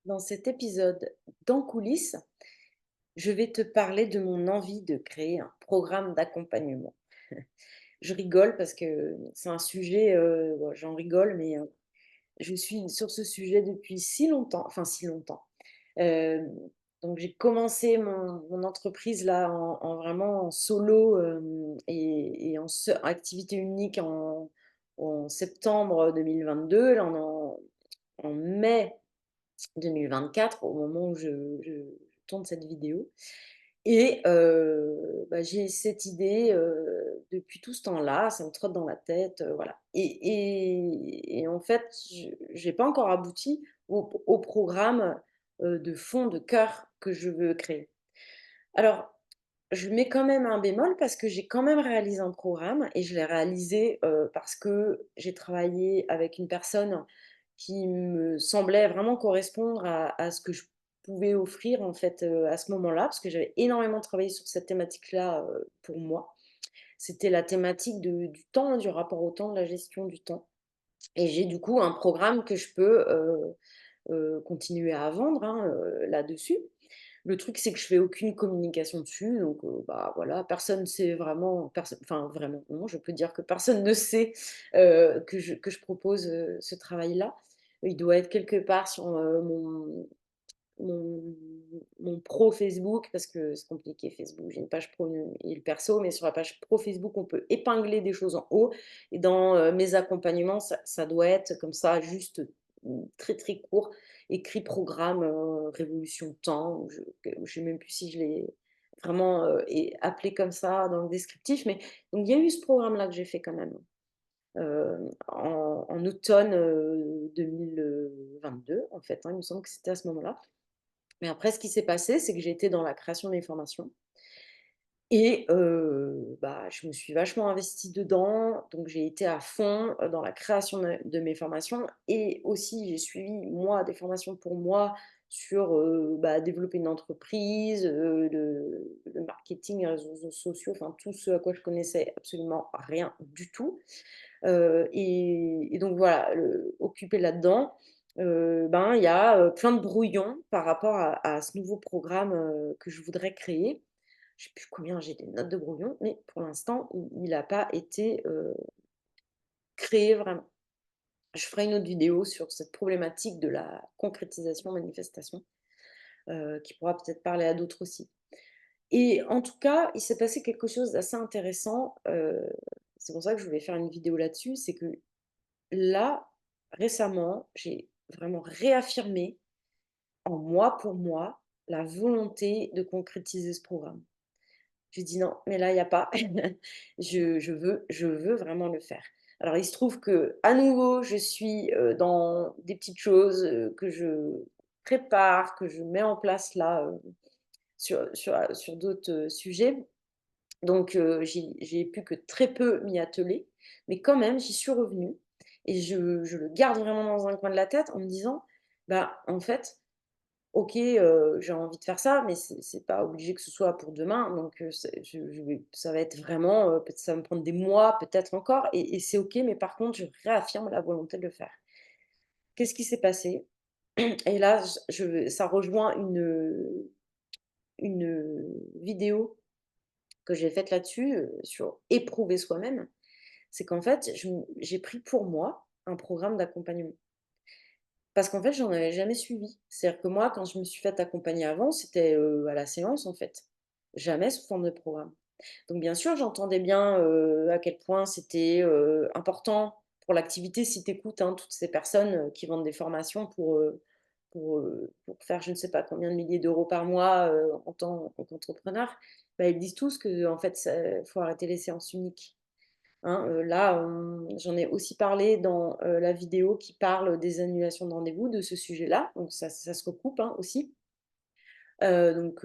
Dans cet épisode d'En coulisses, je vais te parler de mon envie de créer un programme d'accompagnement. Je rigole parce que c'est un sujet, bon, j'en rigole, mais je suis sur ce sujet depuis si longtemps, enfin si longtemps. Hem, donc j'ai commencé mon entreprise là en vraiment en solo, et en activité unique en septembre 2022. Là, on est en mai 2024 au moment où je tourne cette vidéo et bah, j'ai cette idée, depuis tout ce temps-là, ça me trotte dans la tête, voilà et en fait, je j'ai pas encore abouti au programme, de fond, de cœur que je veux créer. Alors, je mets quand même un bémol parce que j'ai quand même réalisé un programme et je l'ai réalisé, parce que j'ai travaillé avec une personne qui me semblait vraiment correspondre à ce que je pouvais offrir en fait, à ce moment-là, parce que j'avais énormément travaillé sur cette thématique-là, pour moi. C'était la thématique du temps, du rapport au temps, de la gestion du temps et j'ai du coup un programme que je peux, continuer à vendre, hein, là-dessus. Le truc, c'est que je fais aucune communication dessus, donc bah, voilà, personne sait vraiment enfin vraiment, non, je peux dire que personne ne sait, que je propose, ce travail-là. Il doit être quelque part sur, mon mon pro Facebook parce que c'est compliqué Facebook. J'ai une page pro et le perso, mais sur la page pro Facebook, on peut épingler des choses en haut et dans, mes accompagnements, ça doit être comme ça, juste, très, très court, écrit programme, révolution temps ou je sais même plus si je l'ai vraiment, appelé comme ça dans le descriptif, mais donc il y a eu ce programme-là que j'ai fait quand même, en automne, 2022 en fait, hein, il me semble que c'était à ce moment-là. Mais après, ce qui s'est passé, c'est que j'ai été dans la création des formations et bah, je me suis vachement investie dedans. Donc j'ai été à fond, dans la création de mes formations et aussi j'ai suivi, moi, des formations pour moi sur, bah, développer une entreprise, le marketing, les réseaux sociaux, enfin tout ce à quoi je connaissais absolument rien du tout. Et donc voilà, occupée là-dedans, ben, il y a, plein de brouillons par rapport à ce nouveau programme, que je voudrais créer. Je sais plus combien j'ai des notes de brouillon, mais pour l'instant, il n'a pas été, créé vraiment. Je ferai une autre vidéo sur cette problématique de la concrétisation, manifestation, qui pourra peut-être parler à d'autres aussi. Et en tout cas, il s'est passé quelque chose d'assez intéressant, c'est pour ça que je voulais faire une vidéo là-dessus, c'est que là, récemment, j'ai vraiment réaffirmé en moi pour moi la volonté de concrétiser ce programme. J'ai dit: «Non, mais là, il y a pas. Je veux vraiment le faire». Alors il se trouve que à nouveau, je suis, dans des petites choses, que je prépare, que je mets en place là, sur d'autres, sujets. Donc j'ai pu que très peu m'y atteler, mais quand même, j'y suis revenue et je le garde vraiment dans un coin de la tête en me disant: «Bah, en fait, OK, j'ai envie de faire ça, mais c'est pas obligé que ce soit pour demain, donc je vais ça va être vraiment, peut-être ça va me prendre des mois, peut-être encore et c'est OK, mais par contre, je réaffirme la volonté de le faire». Qu'est-ce qui s'est passé? Et là, ça rejoint une vidéo que j'ai faite là-dessus, sur éprouver soi-même. C'est qu'en fait, j'ai pris pour moi un programme d'accompagnement. Parce qu'en fait, j'en avais jamais suivi. C'est-à-dire que moi, quand je me suis faite accompagner avant, c'était, à la séance, en fait. Jamais sous forme de programme. Donc bien sûr, j'entendais bien, à quel point c'était, important pour l'activité. Si tu écoutes, hein, toutes ces personnes, qui vendent des formations pour faire je ne sais pas combien de milliers d'euros par mois, en tant qu'entrepreneur, bah, ils disent tous qu'en fait, faut arrêter les séances uniques. Hein, là, j'en ai aussi parlé dans, la vidéo qui parle des annulations de rendez-vous, de ce sujet-là, donc ça se recoupe, hein, aussi. Donc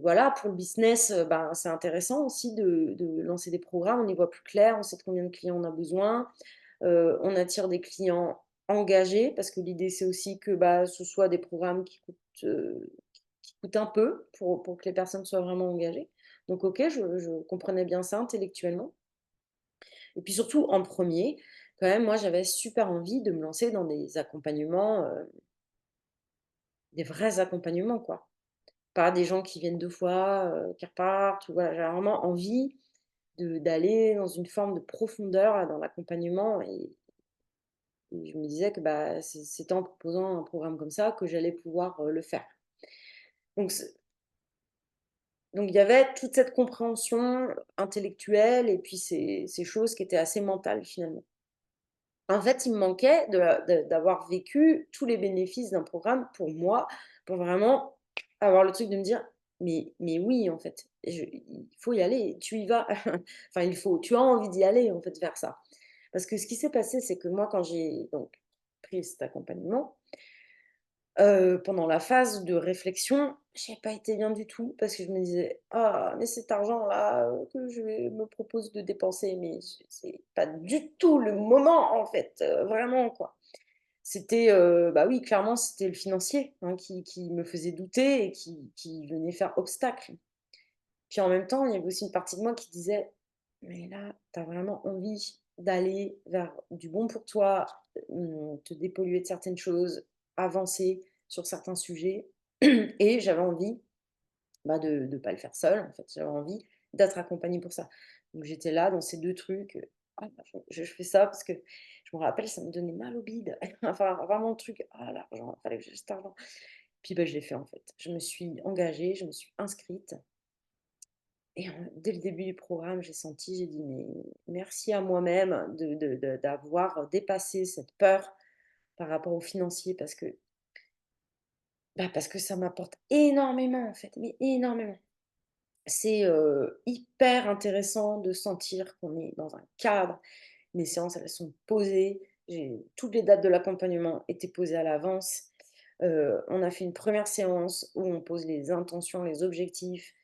voilà, pour le business, ben, c'est intéressant aussi de lancer des programmes, on y voit plus clair, on sait de combien de clients on a besoin, on attire des clients engagés parce que l'idée, c'est aussi que, bah, ce soit des programmes qui coûtent un peu pour que les personnes soient vraiment engagées. Donc OK, je comprenais bien ça intellectuellement. Et puis surtout, en premier, quand même, moi, j'avais super envie de me lancer dans des accompagnements, des vrais accompagnements, quoi. Pas des gens qui viennent 2 fois, qui repartent ou voilà. J'avais vraiment envie d'aller dans une forme de profondeur là, dans l'accompagnement et je me disais que, bah, c'était en proposant un programme comme ça que j'allais pouvoir, le faire. Donc donc il y avait toute cette compréhension intellectuelle et puis ces choses qui étaient assez mentales finalement. En fait, il me manquait d'avoir vécu tous les bénéfices d'un programme pour moi, pour vraiment avoir le truc de me dire: «Mais oui, en fait, il faut y aller, tu y vas». Enfin, tu as envie d'y aller, en fait, vers ça. Parce que ce qui s'est passé, c'est que moi, quand j'ai donc pris cet accompagnement, pendant la phase de réflexion, j'ai pas été bien du tout parce que je me disais: «Ah, mais cet argent-là, que je me propose de dépenser, mais c'est pas du tout le moment, en fait, vraiment, quoi». C'était, bah, oui, clairement, c'était le financier, hein, qui me faisait douter et qui venait faire obstacle. Puis en même temps, il y avait aussi une partie de moi qui disait: «Mais là, tu as vraiment envie d'aller vers du bon pour toi, te dépolluer de certaines choses, avancer sur certains sujets» et j'avais envie, bah, de pas le faire seule, en fait. J'avais envie d'être accompagnée pour ça. Donc j'étais là dans ces 2 trucs, «Ah bah, je fais ça parce que» je me rappelle, ça me donnait mal au bide. Enfin, vraiment le truc: «Ah l'argent, il fallait que j'ai cet argent». Puis, bah, je l'ai fait, en fait. Je me suis engagée, je me suis inscrite et dès le début du programme, j'ai dit: «Mais merci à moi-même d'avoir dépassé cette peur par rapport au financier» parce que ça m'apporte énormément, en fait, mais énormément. C'est, hyper intéressant de sentir qu'on est dans un cadre. Les séances, elles sont posées. J'ai toutes les dates de l'accompagnement étaient posées à l'avance. On a fait une première séance où on pose les intentions, les objectifs.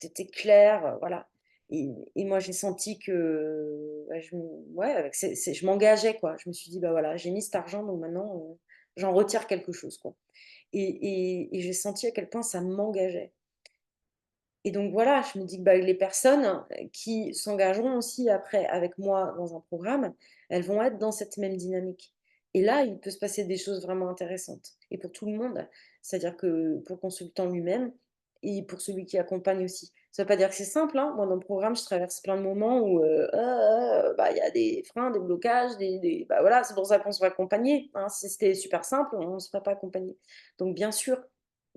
Tout était clair, voilà et moi, j'ai senti que, bah, ouais, avec je m'engageais, quoi. Je me suis dit: «Bah, voilà, j'ai mis cet argent, donc maintenant, j'en retire quelque chose, quoi» et j'ai senti à quel point ça m'engageait. Et donc voilà, je me dis que, bah, les personnes qui s'engageront aussi après avec moi dans un programme, elles vont être dans cette même dynamique. Et là, il peut se passer des choses vraiment intéressantes et pour tout le monde. C'est-à-dire que pour le consultant lui-même et pour celui qui accompagne aussi. Ça ne veut pas dire que c'est simple, hein. Moi, dans le programme, je traverse plein de moments où, bah, il y a des freins, des blocages, bah, voilà, c'est pour ça qu'on se fait accompagner, hein. Si c'était super simple, on ne se ferait pas accompagner. Donc bien sûr,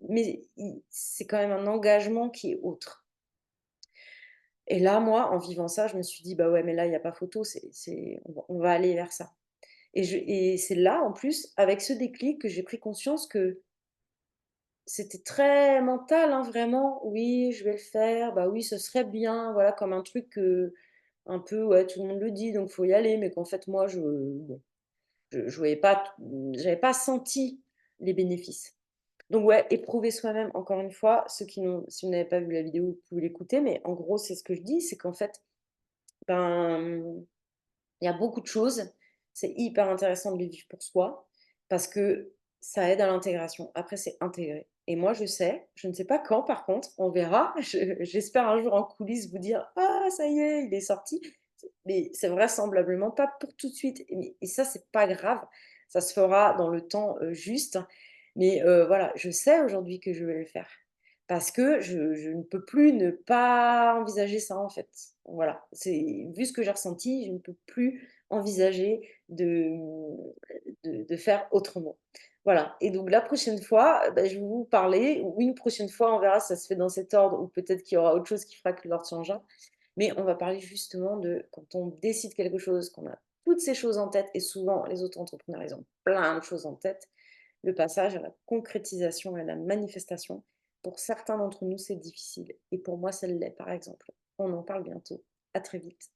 mais c'est quand même un engagement qui est autre. Et là, moi, en vivant ça, je me suis dit: «Bah, ouais, mais là, il y a pas photo, on va aller vers ça» et c'est là, en plus, avec ce déclic, que j'ai pris conscience que c'était très mental, hein, vraiment. «Oui, je vais le faire. Bah, oui, ce serait bien», voilà, comme un truc, un peu, ouais, tout le monde le dit, donc faut y aller, mais qu'en fait, moi, bon, je voyais pas j'avais pas senti les bénéfices. Donc ouais, éprouver soi-même, encore une fois, si vous n'avez pas vu la vidéo, vous pouvez l'écouter, mais en gros, c'est ce que je dis, c'est qu'en fait, ben, il y a beaucoup de choses. C'est hyper intéressant de les vivre pour soi parce que ça aide à l'intégration. Après, c'est intégré. Et moi, je ne sais pas quand par contre, on verra. J'espère un jour en coulisses vous dire: «Ah ça y est, il est sorti». Mais c'est vraisemblablement pas pour tout de suite et ça, c'est pas grave. Ça se fera dans le temps, juste. Mais voilà, je sais aujourd'hui que je vais le faire parce que je ne peux plus ne pas envisager ça, en fait. Voilà, c'est vu ce que j'ai ressenti, je ne peux plus envisager de faire autrement. Voilà et donc la prochaine fois, bah, je vais vous parler ou une prochaine fois, on verra si ça se fait dans cet ordre ou peut-être qu'il y aura autre chose qui fera que l'ordre changera. Mais on va parler justement de quand on décide quelque chose, qu'on a toutes ces choses en tête et souvent les autres entrepreneurs, ils ont plein de choses en tête. Le passage à la concrétisation et à la manifestation, pour certains d'entre nous, c'est difficile et pour moi, ça l'est, par exemple. On en parle bientôt. À très vite.